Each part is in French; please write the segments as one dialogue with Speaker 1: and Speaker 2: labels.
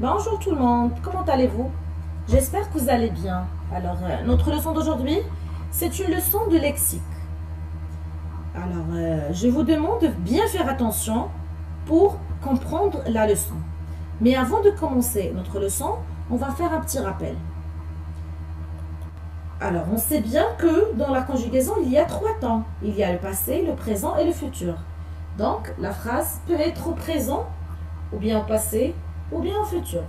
Speaker 1: Bonjour tout le monde, comment allez-vous? J'espère que vous allez bien. Alors, notre leçon d'aujourd'hui, c'est une leçon de lexique. Alors, je vous demande de bien faire attention pour comprendre la leçon. Mais avant de commencer notre leçon, on va faire un petit rappel. Alors, on sait bien que dans la conjugaison, il y a 3 temps. Il y a le passé, le présent et le futur. Donc, la phrase peut être au présent, ou bien au passé, ou bien au futur.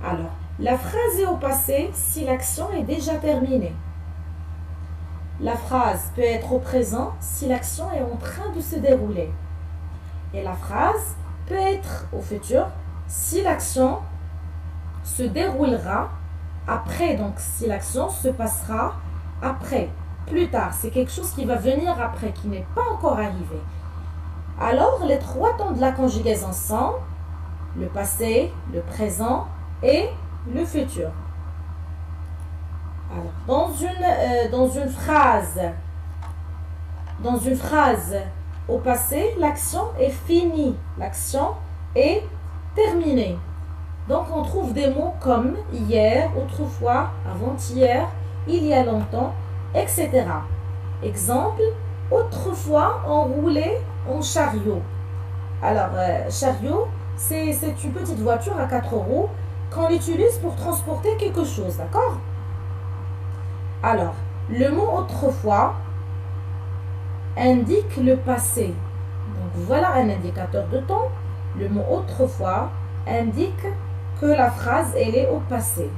Speaker 1: Alors, la phrase est au passé si l'action est déjà terminée. La phrase peut être au présent si l'action est en train de se dérouler. Et la phrase peut être au futur si l'action se déroulera après, donc si l'action se passera après, plus tard. C'est quelque chose qui va venir après, qui n'est pas encore arrivé. Alors, les 3 temps de la conjugaison sont le passé, le présent et le futur. Alors, dans une phrase au passé, l'action est finie, l'action est terminée. Donc, on trouve des mots comme hier, autrefois, avant-hier, il y a longtemps, etc. Exemple, autrefois, on roulait en chariot. Alors, chariot, c'est une petite voiture à 4 roues qu'on utilise pour transporter quelque chose, d'accord? Alors, le mot autrefois indique le passé. Donc, voilà un indicateur de temps. Le mot autrefois indique que la phrase, elle est au passé.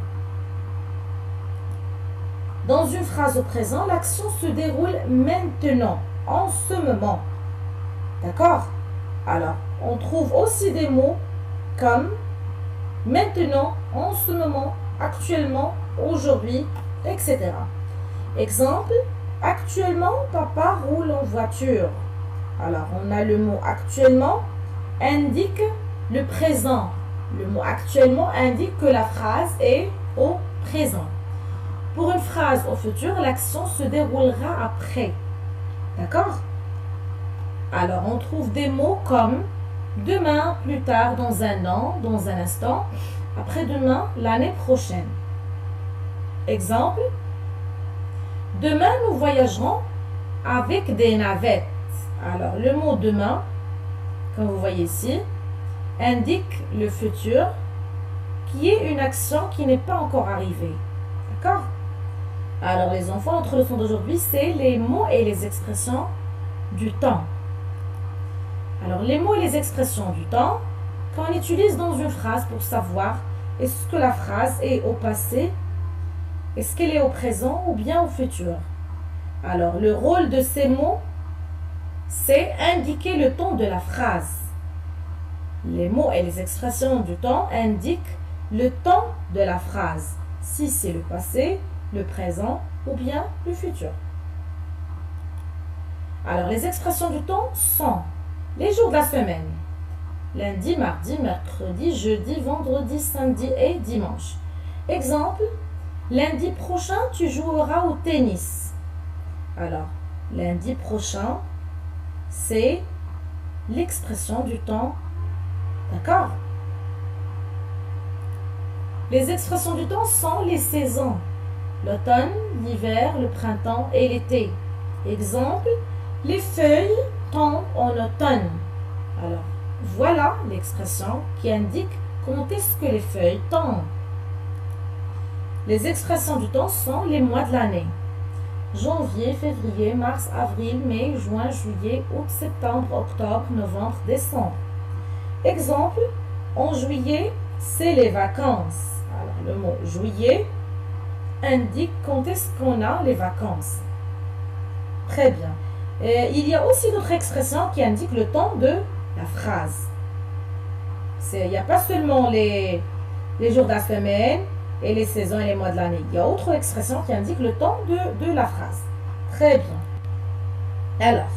Speaker 1: Dans une phrase au présent, l'action se déroule maintenant, en ce moment. D'accord? Alors, on trouve aussi des mots comme maintenant, en ce moment, actuellement, aujourd'hui, etc. Exemple, actuellement, papa roule en voiture. Alors, on a le mot actuellement indique le présent. Le mot actuellement indique que la phrase est au présent. Pour une phrase au futur, l'action se déroulera après. D'accord? Alors, on trouve des mots comme demain, plus tard, dans un an, dans un instant, après-demain, l'année prochaine. Exemple, demain, nous voyagerons avec des navettes. Alors, le mot demain, comme vous voyez ici, indique le futur, qui est une action qui n'est pas encore arrivée. D'accord? Alors, les enfants, notre leçon d'aujourd'hui, c'est les mots et les expressions du temps. Alors, les mots et les expressions du temps qu'on utilise dans une phrase pour savoir est-ce que la phrase est au passé, est-ce qu'elle est au présent ou bien au futur. Alors, le rôle de ces mots, c'est indiquer le temps de la phrase. Les mots et les expressions du temps indiquent le temps de la phrase, si c'est le passé, le présent ou bien le futur. Alors, les expressions du temps sont les jours de la semaine. Lundi, mardi, mercredi, jeudi, vendredi, samedi et dimanche. Exemple, lundi prochain, tu joueras au tennis. Alors, lundi prochain, c'est l'expression du temps. D'accord? Les expressions du temps sont les saisons. L'automne, l'hiver, le printemps et l'été. Exemple, les feuilles tombent en automne. Alors, voilà l'expression qui indique quand est-ce que les feuilles tombent. Les expressions du temps sont les mois de l'année. Janvier, février, mars, avril, mai, juin, juillet, août, septembre, octobre, novembre, décembre. Exemple, en juillet, c'est les vacances. Alors, le mot juillet indique quand est-ce qu'on a les vacances. Très bien. Et il y a aussi d'autres expressions qui indiquent le temps de la phrase. Il n'y a pas seulement les jours de la semaine et les saisons et les mois de l'année. Il y a autre expression qui indique le temps de la phrase. Très bien. Alors,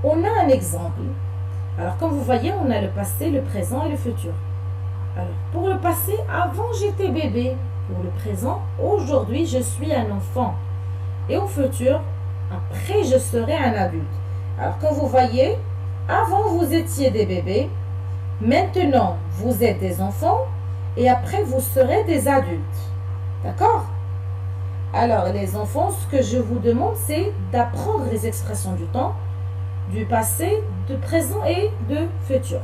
Speaker 1: on a un exemple. Alors, comme vous voyez, on a le passé, le présent et le futur. Alors, pour le passé, avant j'étais bébé. Pour le présent, aujourd'hui je suis un enfant. Et au futur, après je serai un adulte. Alors, comme vous voyez, avant vous étiez des bébés, maintenant vous êtes des enfants et après vous serez des adultes. D'accord? Alors les enfants, ce que je vous demande, c'est d'apprendre les expressions du temps, du passé, de présent et de futur.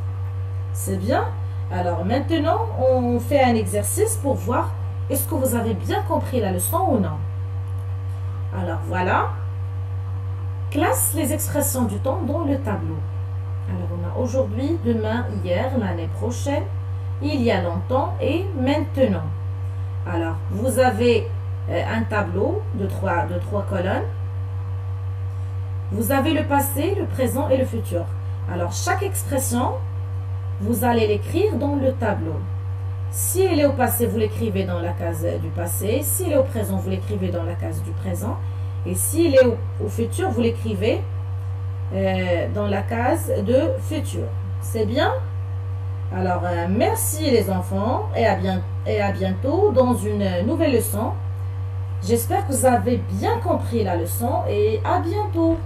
Speaker 1: C'est bien? Alors maintenant, on fait un exercice pour voir est-ce que vous avez bien compris la leçon ou non. Alors voilà. Classe les expressions du temps dans le tableau. Alors on a aujourd'hui, demain, hier, l'année prochaine, il y a longtemps et maintenant. Alors vous avez un tableau de trois colonnes. Vous avez le passé, le présent et le futur. Alors chaque expression, vous allez l'écrire dans le tableau. Si elle est au passé, vous l'écrivez dans la case du passé. Si elle est au présent, vous l'écrivez dans la case du présent. Et si elle est au futur, vous l'écrivez dans la case de futur. C'est bien? Alors, merci les enfants et à bientôt dans une nouvelle leçon. J'espère que vous avez bien compris la leçon et à bientôt.